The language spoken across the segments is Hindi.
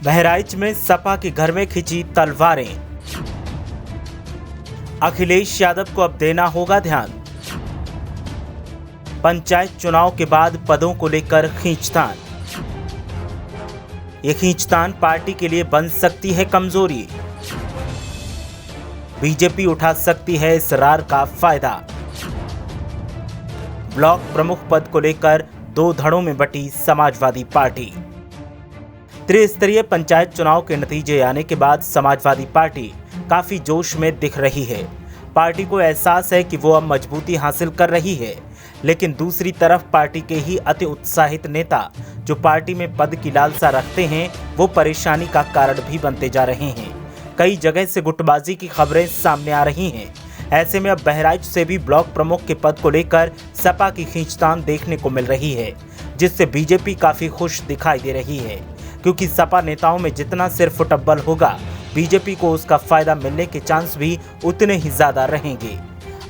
बहराइच में सपा के घर में खिंची तलवारें। अखिलेश यादव को अब देना होगा ध्यान। पंचायत चुनाव के बाद पदों को लेकर खींचतान। ये खींचतान पार्टी के लिए बन सकती है कमजोरी। बीजेपी उठा सकती है इस रार का फायदा। ब्लॉक प्रमुख पद को लेकर दो धड़ों में बटी समाजवादी पार्टी। त्रिस्तरीय पंचायत चुनाव के नतीजे आने के बाद समाजवादी पार्टी काफी जोश में दिख रही है। पार्टी को एहसास है कि वो अब मजबूती हासिल कर रही है, लेकिन दूसरी तरफ पार्टी के ही अति उत्साहित नेता जो पार्टी में पद की लालसा रखते हैं वो परेशानी का कारण भी बनते जा रहे हैं। कई जगह से गुटबाजी की खबरें सामने आ रही हैं। ऐसे में अब बहराइच से भी ब्लॉक प्रमुख के पद को लेकर सपा की खींचतान देखने को मिल रही है, जिससे बीजेपी काफी खुश दिखाई दे रही है, क्योंकि सपा नेताओं में जितना सिर फुटब्बल होगा, बीजेपी को उसका फायदा मिलने के चांस भी उतने ही ज्यादा रहेंगे।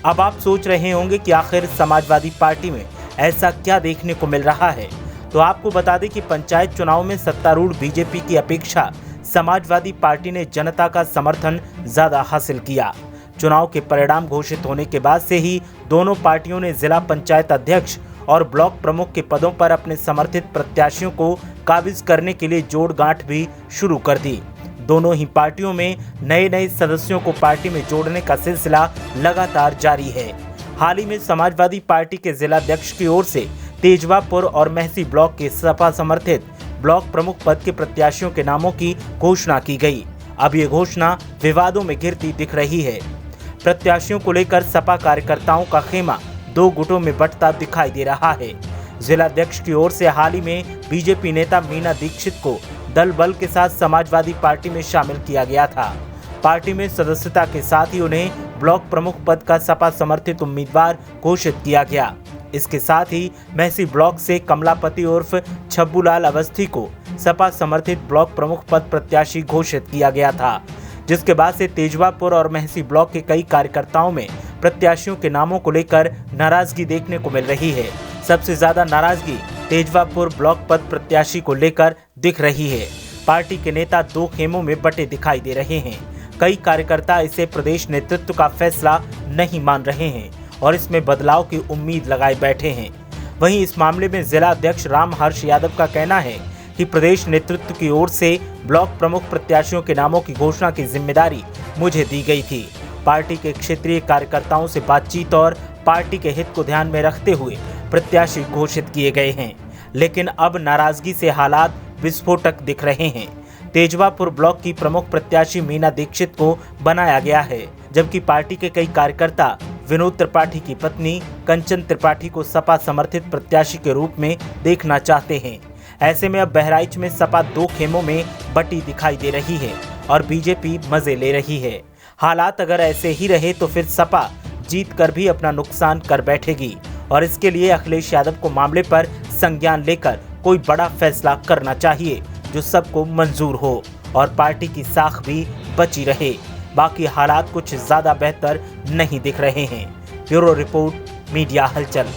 अब आप सोच रहे होंगे कि आखिर समाजवादी पार्टी में ऐसा क्या देखने को मिल रहा है। तो आपको बता दें कि पंचायत चुनाव में सत्तारूढ़ बीजेपी की अपेक्षा समाजवादी पार्टी ने जनता का समर्थन ज्यादा हासिल किया। चुनाव के परिणाम घोषित होने के बाद से ही दोनों पार्टियों ने जिला पंचायत अध्यक्ष और ब्लॉक प्रमुख के पदों पर अपने समर्थित प्रत्याशियों को काबिज करने के लिए जोड़ गांठ भी शुरू कर दी। दोनों ही पार्टियों में नए नए सदस्यों को पार्टी में जोड़ने का सिलसिला लगातार जारी है। हाल ही में समाजवादी पार्टी के जिलाध्यक्ष की ओर से तेजवापुर और मेहसी ब्लॉक के सपा समर्थित ब्लॉक प्रमुख पद के प्रत्याशियों के नामों की घोषणा की गई। अब ये घोषणा विवादों में घिरती दिख रही है। प्रत्याशियों को लेकर सपा कार्यकर्ताओं का खेमा दो गुटों में बंटता दिखाई दे रहा है। जिलाध्यक्ष की ओर से हाल ही में बीजेपी नेता मीना दीक्षित को दल बल के साथ समाजवादी पार्टी में शामिल किया गया था। पार्टी में सदस्यता के साथ ही उन्हें ब्लॉक प्रमुख पद का सपा समर्थित उम्मीदवार घोषित किया गया। इसके साथ ही मेहसी ब्लॉक से कमलापति उर्फ छब्बूलाल अवस्थी को सपा समर्थित ब्लॉक प्रमुख पद प्रत्याशी घोषित किया गया था, जिसके बाद से तेजवापुर और मेहसी ब्लॉक के कई कार्यकर्ताओं में प्रत्याशियों के नामों को लेकर नाराजगी देखने को मिल रही है। सबसे ज्यादा नाराजगी तेजवापुर ब्लॉक पद प्रत्याशी को लेकर दिख रही है। पार्टी के नेता दो खेमों में बटे दिखाई दे रहे हैं। कई कार्यकर्ता इसे प्रदेश नेतृत्व का फैसला नहीं मान रहे हैं और इसमें बदलाव की उम्मीद लगाए बैठे हैं। वहीं इस मामले में जिला अध्यक्ष राम हर्ष यादव का कहना है कि प्रदेश नेतृत्व की ओर से ब्लॉक प्रमुख प्रत्याशियों के नामों की घोषणा की जिम्मेदारी मुझे दी गई थी। पार्टी के क्षेत्रीय कार्यकर्ताओं से बातचीत और पार्टी के हित को ध्यान में रखते हुए प्रत्याशी घोषित किए गए हैं, लेकिन अब नाराजगी से हालात विस्फोटक दिख रहे हैं। तेजवापुर ब्लॉक की प्रमुख प्रत्याशी मीना दीक्षित को बनाया गया है, जबकि पार्टी के कई कार्यकर्ता विनोद त्रिपाठी की पत्नी कंचन त्रिपाठी को सपा समर्थित प्रत्याशी के रूप में देखना चाहते हैं। ऐसे में अब बहराइच में सपा दो खेमों में बटी दिखाई दे रही है और बीजेपी मजे ले रही है। हालात अगर ऐसे ही रहे तो फिर सपा जीत कर भी अपना नुकसान कर बैठेगी और इसके लिए अखिलेश यादव को मामले पर संज्ञान लेकर कोई बड़ा फैसला करना चाहिए जो सबको मंजूर हो और पार्टी की साख भी बची रहे। बाकी हालात कुछ ज्यादा बेहतर नहीं दिख रहे हैं। ब्यूरो रिपोर्ट, मीडिया हलचल।